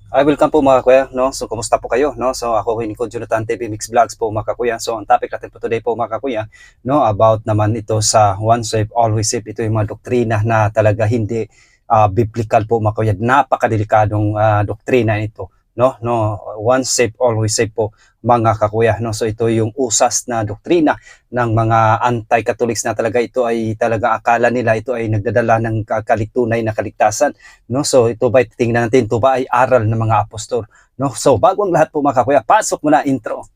Welcome po mga kuya, no? So, kumusta po kayo, no? So, ako ko Jonathan TV Mix Vlogs po mga kuya. So, ang topic natin po today po mga kuya, no? About naman ito sa one safe, always safe. Ito yung mga doktrina na talaga hindi biblical po mga kuya. Napakadelikadong doktrina ito, no? No, one safe, always safe po mga kakuya, no? So, ito yung usas na doktrina ng mga anti-Catholics na talaga ito ay talaga akala nila ito ay nagdadala ng kalitunay na kaligtasan, no? So ito ba, tingnan natin, ito ba ay aral ng mga apostol, no? So bago ang lahat po mga kakuya, pasok muna intro.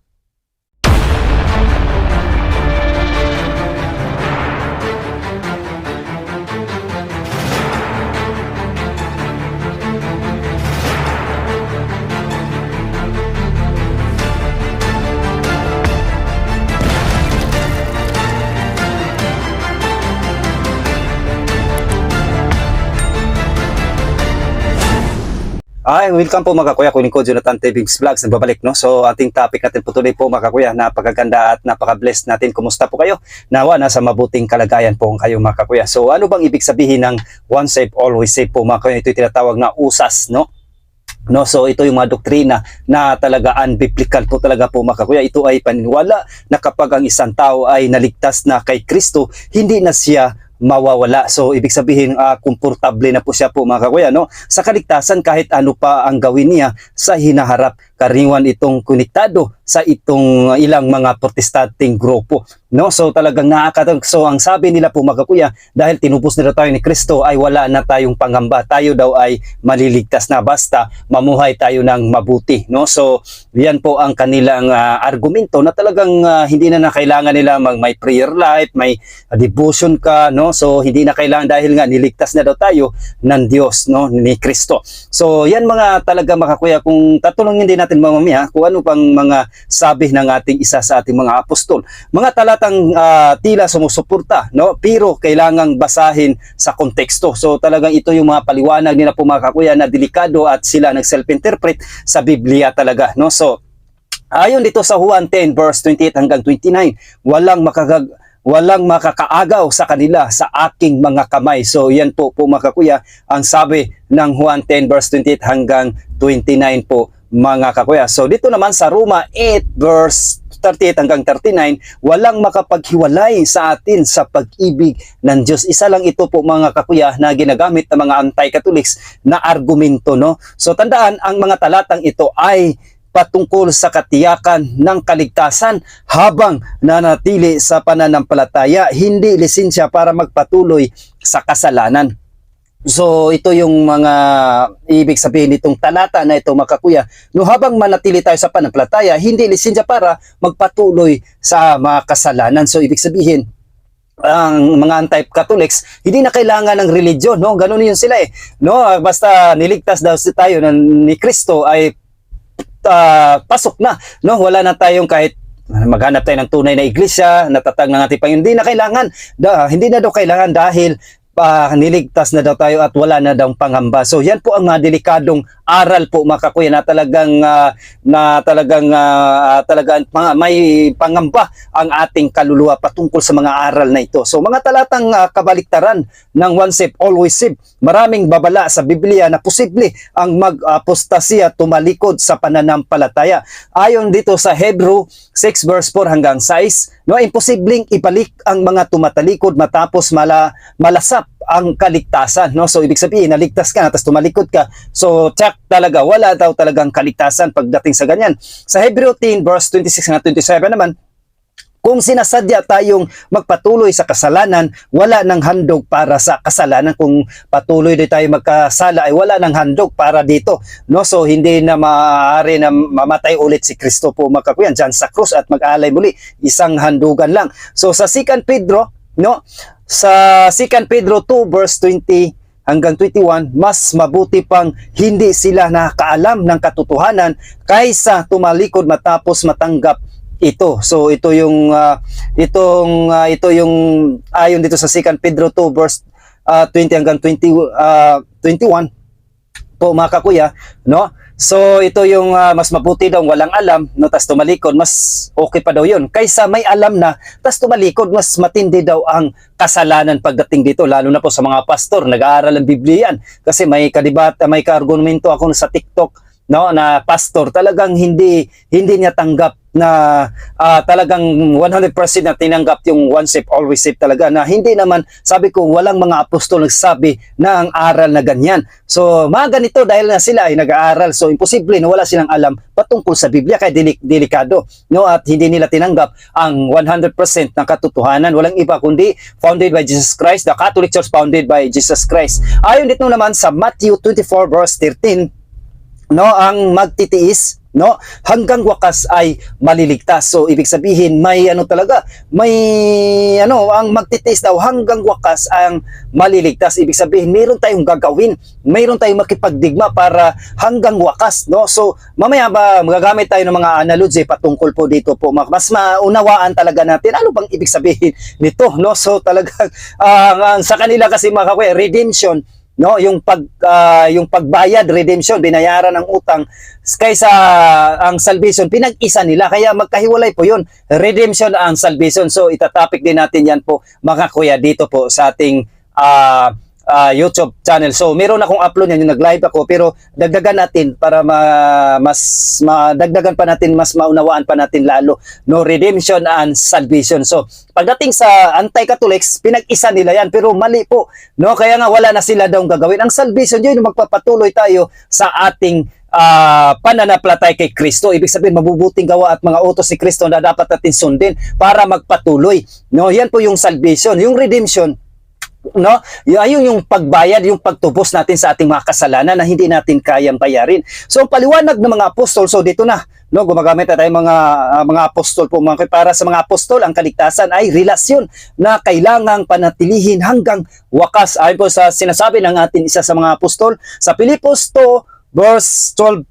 Welcome po mga kakuya, ko Jonathan TV Vlogs, nagbabalik, no? So ating topic natin po today po mga kakuya, napakaganda at napaka-blessed natin. Kumusta po kayo? Nawa nasa mabuting kalagayan po kayo mga kakuya. So ano bang ibig sabihin ng one safe, always safe po mga kakuya? Ito yung tinatawag na usas, no? No, so ito yung mga doktrina na talaga unbiblical po talaga po mga kakuya. Ito ay paniniwala na kapag ang isang tao ay naligtas na kay Kristo, hindi na siya mawawala. So ibig sabihin komportable na po siya po mga kakuya, no? Sa kaligtasan kahit ano pa ang gawin niya sa hinaharap. Karaniwan itong konektado sa itong ilang mga protestanting grupo, no? So talagang nakakatang, so ang sabi nila po mga kakuya, dahil tinubos nila tayo ni Kristo ay wala na tayong pangamba, tayo daw ay maliligtas na basta mamuhay tayo ng mabuti, no? So yan po ang kanilang argumento na talagang hindi na kailangan nila may prayer life, may devotion ka, no? So hindi na kailangan dahil nga niligtas na daw tayo ng Diyos, no, ni Kristo. So yan mga talaga mga kakuya, kung tatanungin din natin mamaya kung ano pang mga sabi ng ating isa sa ating mga apostol, mga talatang tila sumusuporta, no, pero kailangang basahin sa konteksto. So talagang ito yung mga paliwanag nila po mga kakuya na delikado at sila nag-self-interpret sa Biblia talaga, no? So ayon dito sa Juan 10 verse 28 hanggang 29, walang makakaagaw sa kanila sa aking mga kamay. So yan po mga kakuya ang sabi ng Juan 10 verse 28 hanggang 29 po mga kakuya. So dito naman sa Roma 8 verse 38 hanggang 39, walang makapaghiwalay sa atin sa pag-ibig ng Diyos. Isa lang ito po mga kakuya na ginagamit ng mga anti-Catholics na argumento, no? So tandaan, ang mga talatang ito ay patungkol sa katiyakan ng kaligtasan habang nanatili sa pananampalataya, hindi lisensya para magpatuloy sa kasalanan. So ito yung mga ibig sabihin nitong talata na ito mga kakuya. No, habang manatili tayo sa pananampalataya, hindi lisensya para magpatuloy sa mga kasalanan. So ibig sabihin, ang mga anti-Catholics, hindi na kailangan ng religion, no? Ganun yun sila eh. No, basta niligtas daw tayo ni Kristo ay pasok na, no? Wala na tayong kahit maghanap tayo ng tunay na iglesia, natatag ng ating Panginoon. Hindi na daw kailangan dahil niligtas na daw tayo at wala na daw pangamba. So yan po ang delikadong aral po mga kakuya na talagang may pangamba ang ating kaluluwa patungkol sa mga aral na ito. So mga talatang kabaliktaran ng one safe, always safe. Maraming babala sa Biblia na posible ang mag-apostasya, tumalikod sa pananampalataya. Ayon dito sa Hebrew 6 verse 4 hanggang 6, no, imposibleng ibalik ang mga tumatalikod matapos malasap ang kaligtasan, no? So ibig sabihin naligtas ka tapos tumalikod ka, so check talaga, wala daw talagang kaligtasan pagdating sa ganyan. Sa Hebrew 10 verse 26 hanggang 27 naman, kung sinasadya tayong magpatuloy sa kasalanan, wala nang handog para sa kasalanan. Kung patuloy din tayo magkasala ay wala nang handog para dito, no? So hindi na maaari na mamatay ulit si Kristo po mga kakuyan dyan sa krus at mag-alay muli, isang handugan lang. So sa 2 Pedro, no, sa 2 Pedro 2 verse 20 hanggang 21, mas mabuti pang hindi sila nakakaalam ng katotohanan kaysa tumalikod matapos matanggap ito. So ito yung ayon dito sa 2 Pedro 2 verse 20 hanggang 21 po mga kakuya, no? So ito yung mas mabuti daw walang alam, no, tas tumalikod, mas okay pa daw yun kaysa may alam na tas tumalikod. Mas matindi daw ang kasalanan pagdating dito, lalo na po sa mga pastor nag-aaral ng Biblia yan. Kasi may kadibata, may kaargumento ako sa TikTok no, na pastor, talagang hindi niya tanggap na talagang 100% na tinanggap yung once saved always saved talaga, na hindi naman, sabi ko, walang mga apostol nagsabi na ang aral na ganyan. So mga ganito, dahil na sila ay nag-aaral, so imposible na wala silang alam patungkol sa Biblia, kaya delikado, no, at hindi nila tinanggap ang 100% ng katotohanan. Walang iba kundi founded by Jesus Christ, the Catholic Church founded by Jesus Christ. Ayon dito naman sa Matthew 24 verse 13, no, ang magtitiis, no, hanggang wakas ay maliligtas. So ibig sabihin, may talaga, may ang magtitiis daw hanggang wakas ang maliligtas. Ibig sabihin, mayroon tayong gagawin, mayroon tayong makipagdigma para hanggang wakas, no. So mamaya ba magagamit tayo ng mga analogy patungkol po dito po, mas maunawaan talaga natin ano bang ibig sabihin nito, no. So talagang sa kanila kasi mga kakuya, redemption, no, yung pagbayad, redemption, binayaran ng utang, kaysa ang salvation pinag-isa nila, kaya magkahiwalay po yun, redemption ang salvation. So itatopic din natin yan po mga kuya dito po sa ating YouTube channel. So meron akong upload yan, yung nag-live ako, pero dagdagan natin para mas madagdagan pa natin, mas maunawaan pa natin lalo, no, redemption and salvation. So pagdating sa anti-Catholics, pinag-isa nila yan, pero mali po, no, kaya nga wala na sila daw gagawin. Ang salvation, yun yung magpapatuloy tayo sa ating pananampalataya kay Kristo. Ibig sabihin, mabubuting gawa at mga utos ni Kristo na dapat natin sundin para magpatuloy, no. Yan po yung salvation. Yung redemption, no, ayun yung pagbayad, yung pagtubos natin sa ating mga kasalanan na hindi natin kayang bayarin. So ang paliwanag ng mga apostol, so dito na, no, gumagamit na tayo mga apostol po, para sa mga apostol, ang kaligtasan ay relasyon na kailangang panatilihin hanggang wakas. Ayon po sa sinasabi ng ating isa sa mga apostol sa Pilipos 2 verse 12,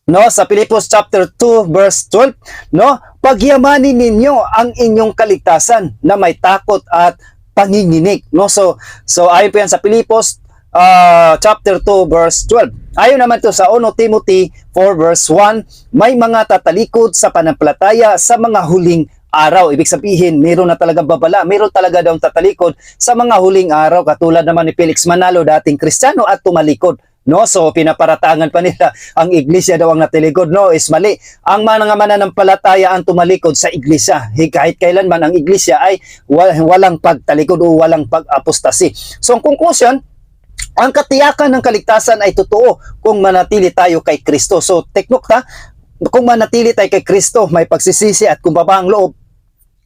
no, sa Pilipos chapter 2 verse 12, no, pagyamanin ninyo ang inyong kaligtasan na may takot at panginginig, no. So ayon po yan sa Pilipos chapter 2 verse 12. Ayon naman to sa 1 Timothy 4 verse 1, may mga tatalikod sa pananampalataya sa mga huling araw. Ibig sabihin, meron na talaga babala, meron talaga daw tatalikod sa mga huling araw, katulad naman ni Felix Manalo, dating Kristiyano at tumalikod, no. So pinaparatangan pa nila ang iglesia daw ang natalikod, no, is mali. Ang mga mananampalataya ang tumalikod sa iglesia. Kahit kailanman ang iglesia ay walang pagtalikod o walang pag-apostasi. So ang conclusion, ang katiyakan ng kaligtasan ay totoo kung manatili tayo kay Kristo. So take note ha, kung manatili tayo kay Kristo, may pagsisisi at kumbabang loob,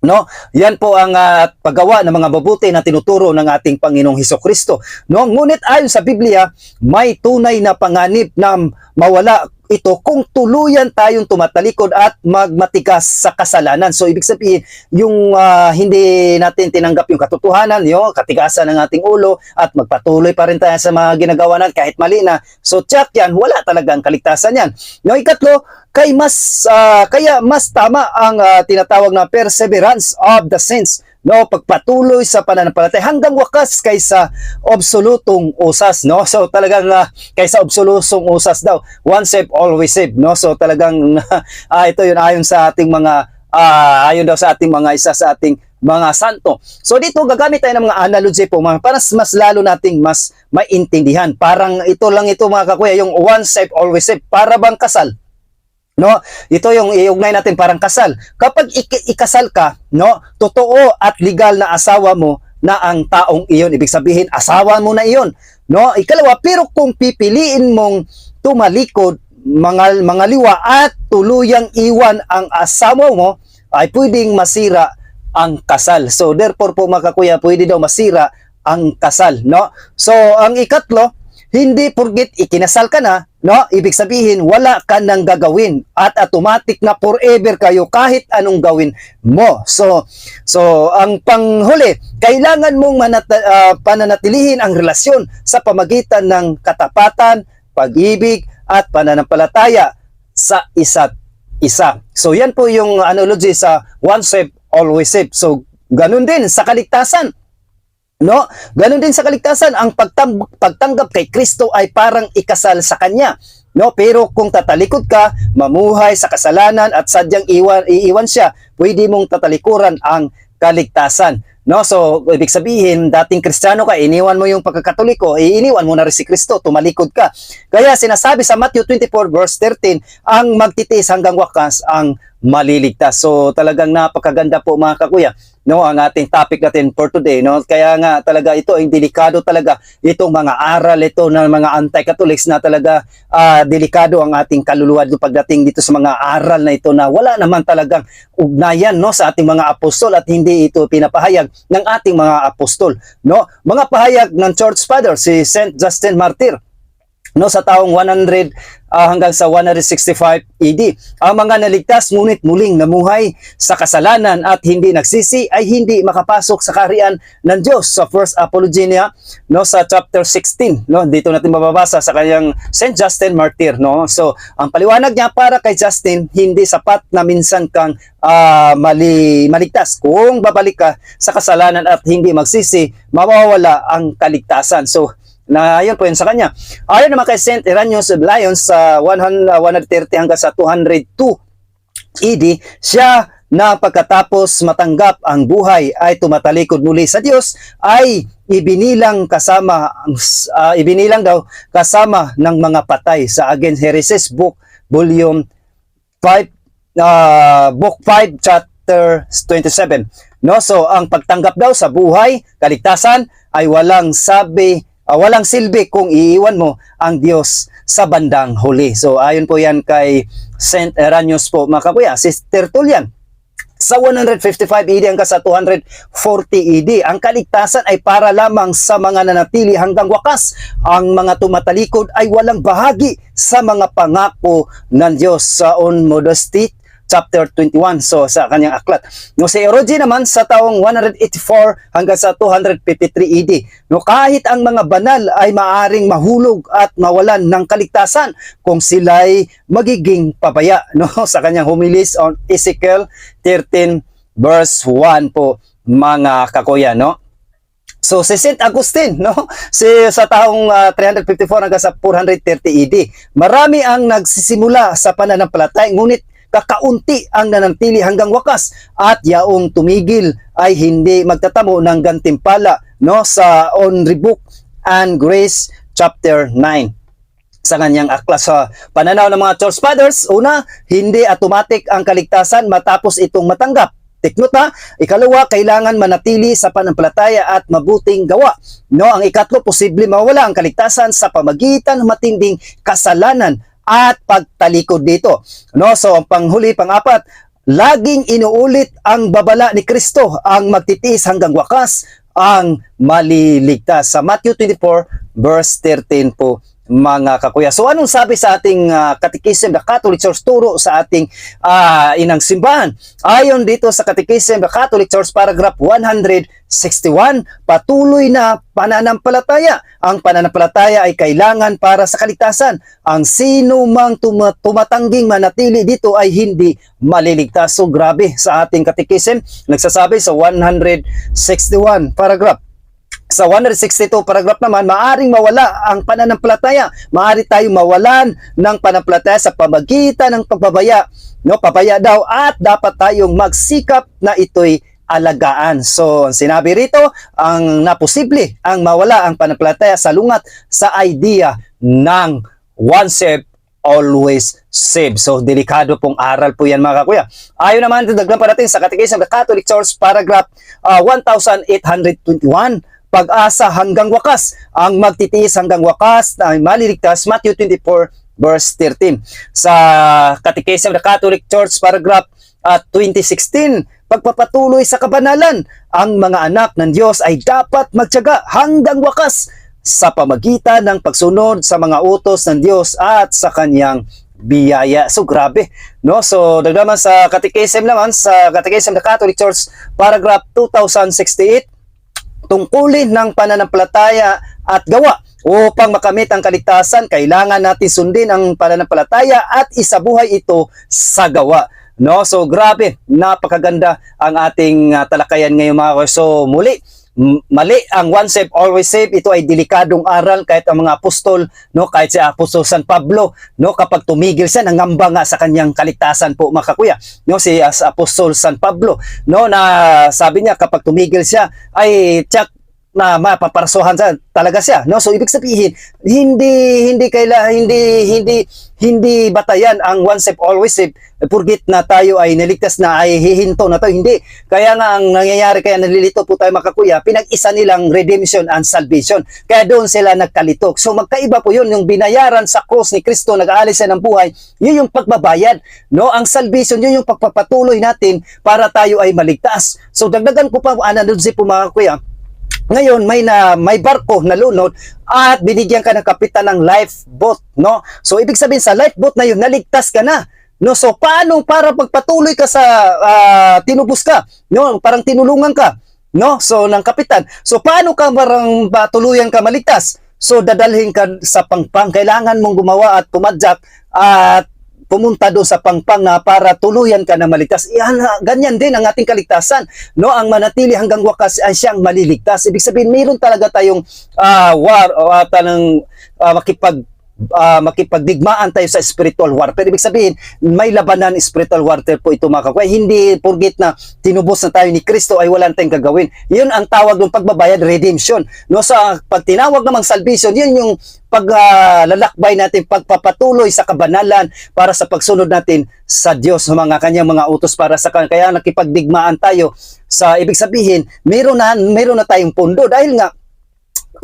no, yan po ang paggawa ng mga mabuti na tinuturo ng ating Panginoong Hesukristo, no. Ngunit ayon sa Biblia, may tunay na panganib na mawala ito kung tuluyan tayong tumatalikod at magmatigas sa kasalanan. So ibig sabihin, yung hindi natin tinanggap yung katotohanan, yung katigasan ng ating ulo, at magpatuloy pa rin tayo sa mga ginagawa natin kahit mali na. So tiyak yan, wala talagang kaligtasan yan. Yung ikatlo, kaya mas tama ang tinatawag na perseverance of the saints, no, pagpatuloy sa pananampalataya hanggang wakas kaysa absolutong usas, no. So talagang kaysa absolutong usas daw, once saved always saved, no. So talagang ito yun ayon sa ating mga ayon daw sa ating mga isa sa ating mga santo. So dito gagamit tayo ng mga analogy po, para mas lalo nating mas maintindihan. Parang ito lang ito mga kakuya, yung once saved always saved, para bang kasal, no. Ito yung iugnay natin, parang kasal. Kapag ikasal ka, no, totoo at legal na asawa mo na ang taong iyon, ibig sabihin asawa mo na iyon, no. Ikalawa, pero kung pipiliin mong tumalikod, mga liwa at tuluyang iwan ang asawa mo, ay pwedeng masira ang kasal. So therefore po mga kakuya, pwede daw masira ang kasal, no. So ang ikatlo, hindi porket ikinasal ka na, no, ibig sabihin wala ka nang gagawin at automatic na forever kayo kahit anong gawin mo. So ang panghuli, kailangan mong pananatilihin ang relasyon sa pamagitan ng katapatan, pag-ibig at pananampalataya sa isa't isa. So yan po yung analogy sa once saved always saved. So ganun din sa kaligtasan, no, ganun din sa kaligtasan, ang pagtanggap kay Kristo ay parang ikasal sa Kanya, no. Pero kung tatalikod ka, mamuhay sa kasalanan at sadyang iiwan siya, pwede mong tatalikuran ang kaligtasan. No, so ibig sabihin, dating Kristiyano ka, iniwan mo yung pagkakatoliko, iniwan mo na rin si Kristo, tumalikod ka. Kaya sinasabi sa Matthew 24 verse 13, ang magtitiis hanggang wakas ang maliligtas. So talagang napakaganda po mga kakuya, no, ang ating topic natin for today, no. Kaya nga talaga ito ay delikado talaga itong mga aral ito ng mga anti-Catholics na talaga delikado ang ating kaluluwa pagdating dito sa mga aral na ito na wala naman talagang ugnayan, no, sa ating mga apostol at hindi ito pinapahayag ng ating mga apostol, no. Mga pahayag ng Church Father si Saint Justin Martyr, no, sa taong 100 hanggang sa 165 AD. Ang mga naligtas ngunit muling namuhay sa kasalanan at hindi nagsisi ay hindi makapasok sa kaharian ng Diyos. Sa First Apologia, no, sa chapter 16, no, dito natin mababasa sa kanyang Saint Justin Martyr, no. So, ang paliwanag niya para kay Justin, hindi sapat na minsan kang maligtas. Kung babalik ka sa kasalanan at hindi magsisi, mawawala ang kaligtasan. So, na yun po yun sa kanya. Ayon naman kay Saint Irenaeus of Lyons sa 130 hanggang sa 202 AD, siya na pagkatapos matanggap ang buhay ay tumatalikod muli sa Diyos ay ibinilang daw kasama ng mga patay sa Against Heresies Book Volume 5 Book 5 Chapter 27. No, so ang pagtanggap daw sa buhay, kaligtasan ay walang silbi kung iiwan mo ang Diyos sa bandang huli. So ayon po yan kay Saint Irenaeus po mga kakuya. Si Tertullian sa 155 AD hanggang sa 240 AD, ang kaligtasan ay para lamang sa mga nanatili hanggang wakas. Ang mga tumatalikod ay walang bahagi sa mga pangako ng Diyos sa On Modesty chapter 21, so sa kanyang aklat. No, si Origen naman sa taong 184 hanggang sa 253 AD. No, kahit ang mga banal ay maaring mahulog at mawalan ng kaligtasan kung sila'y magiging pabaya, no, sa kanyang homilies on Ezekiel 13 verse 1 po mga kakuya, no. So si Saint Augustine, no, sa taong 354 hanggang sa 430 AD, marami ang nagsisimula sa pananampalataya ngunit kakaunti ang nanatili hanggang wakas at yaong tumigil ay hindi magtatamo ng gantimpala, no, sa On Rebuke and Grace chapter 9 sa kanyang aklat. Sa pananaw ng mga Church Fathers, una, hindi automatic ang kaligtasan matapos itong matanggap. Tiknot na, ikalawa, kailangan manatili sa panampalataya at mabuting gawa. No, ang ikatlo, posible mawala ang kaligtasan sa pamagitan ng matinding kasalanan at pagtalikod dito. No, so ang panghuli, pang-apat, laging inuulit ang babala ni Kristo, ang magtitiis hanggang wakas, ang maliligtas. Sa Matthew 24 verse 13 po mga kakuya. So anong sabi sa ating Catechism the Catholic Church turo sa ating inang simbahan? Ayon dito sa Catechism the Catholic Church paragraph 161, patuloy na pananampalataya. Ang pananampalataya ay kailangan para sa kaligtasan. Ang sino mang tumatangging manatili dito ay hindi maliligtas. So grabe sa ating Catechism, nagsasabi sa 161 paragraph. Sa 162 paragraph naman, maaring mawala ang pananampalataya. Maari tayong mawalan ng pananampalataya sa pamagitan ng pagbabaya. No, pabaya daw at dapat tayong magsikap na ito'y alagaan. So, sinabi rito, ang naposible ang mawala ang pananampalataya sa lungat sa idea ng one saved, always saved. So, delikado pong aral po yan mga kakuya. Ayon naman, dagdag pa natin sa Catechism of the Catholic Church paragraph 1821, pag-asa hanggang wakas, ang magtitiis hanggang wakas na maliligtas, Matthew 24 verse 13. Sa Catechism of the Catholic Church paragraph 2016, pagpapatuloy sa kabanalan, ang mga anak ng Diyos ay dapat magtiyaga hanggang wakas sa pamagitan ng pagsunod sa mga utos ng Diyos at sa kanyang biyaya. So grabe, no? So dagdaman sa Catechism naman, sa Catechism of the Catholic Church paragraph 2068, tungkulin ng pananampalataya at gawa. Upang makamit ang kaligtasan, kailangan natin sundin ang pananampalataya at isabuhay ito sa gawa. No? So grabe, napakaganda ang ating talakayan ngayon mga kakuya. So muli, mali ang once saved always saved. Ito ay delikadong aral kahit ang mga apostol, no, kahit si Apostol San Pablo, no, kapag tumigil siya, nangamba nga sa kanyang kaligtasan po mga kakuya, no, si Apostol San Pablo, no, na sabi niya kapag tumigil siya ay tiyak na mapaparsohan sa talaga siya, no. So ibig sabihin hindi batayan ang once saved always saved purgit na tayo ay niligtas na ay hihinto na tayo, hindi. Kaya nga ang nangyayari, kaya nalilito po tayo mga kakuya, pinag-isa nilang redemption and salvation, kaya doon sila nagkalitok. So magkaiba po yun, yung binayaran sa cross ni Kristo, nag-aalis siya ng buhay, yun yung pagbabayad, no. Ang salvation, yun yung pagpapatuloy natin para tayo ay maligtas. So dagdagan ko pa, ananunsi po mga kakuya, ngayon may barko na lunod at binigyan ka ng kapitan ng lifeboat, no. So ibig sabihin sa lifeboat na yun, naligtas ka na, no. So paano para pagpatuloy ka sa tinubos ka, no, parang tinulungan ka, no, so ng kapitan. So paano ka parang tuluyan ka maligtas? So dadalhin ka sa pangpang, kailangan mong gumawa at pumadyak at pumunta doon sa pangpang na para tuluyan ka na maligtas. Ganyan din ang ating kaligtasan, no. Ang manatili hanggang wakas ay siyang maliligtas. Ibig sabihin, mayroon talaga tayong war o makipagdigmaan tayo sa spiritual warfare. Ibig sabihin, may labanan spiritual warfare po ito mga kakuya. Hindi porgit na tinubos na tayo ni Kristo ay wala tayong gagawin. Yun ang tawag ng pagbabayad, redemption, no. Sa pagtinawag namang salvation, yun yung paglalakbay natin, pagpapatuloy sa kabanalan para sa pagsunod natin sa Diyos, sa mga kanyang mga utos para sa kanya. Kaya nakipagdigmaan tayo sa, ibig sabihin, meron na tayong pundo, dahil nga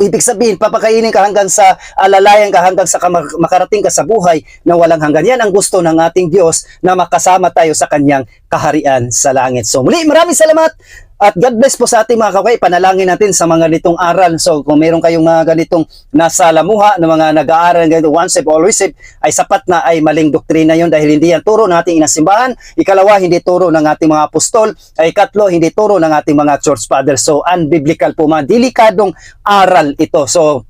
ibig sabihin, papakainin ka hanggang sa alalayan ka, hanggang sa makarating ka sa buhay na walang hanggan. Yan ang gusto ng ating Diyos, na makasama tayo sa kanyang kaharian sa langit. So muli, maraming salamat at God bless po sa ating mga kakuya. Panalangin natin sa mga ganitong aral. So kung meron kayong mga ganitong nasa lamuha na mga nag-aaral ganito, once saved always saved, ay sapat na ay maling doktrina yon, dahil hindi yan turo ng ating inasimbahan. Ikalawa, hindi turo ng ating mga apostol. Ay ikatlo, hindi turo ng ating mga church fathers. So unbiblical po, mga delikadong aral ito. So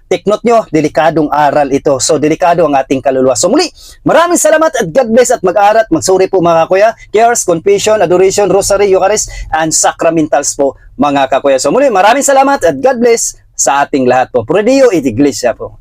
take note nyo, delikadong aral ito. So delikado ang ating kaluluwa. So muli, maraming salamat at God bless, at mag-aral at magsuri po mga kakuya. Cares, confession, adoration, rosary, Eucharist, and sacramentals po mga kakuya. So muli, maraming salamat at God bless sa ating lahat po. Pro Dio et Iglesia po.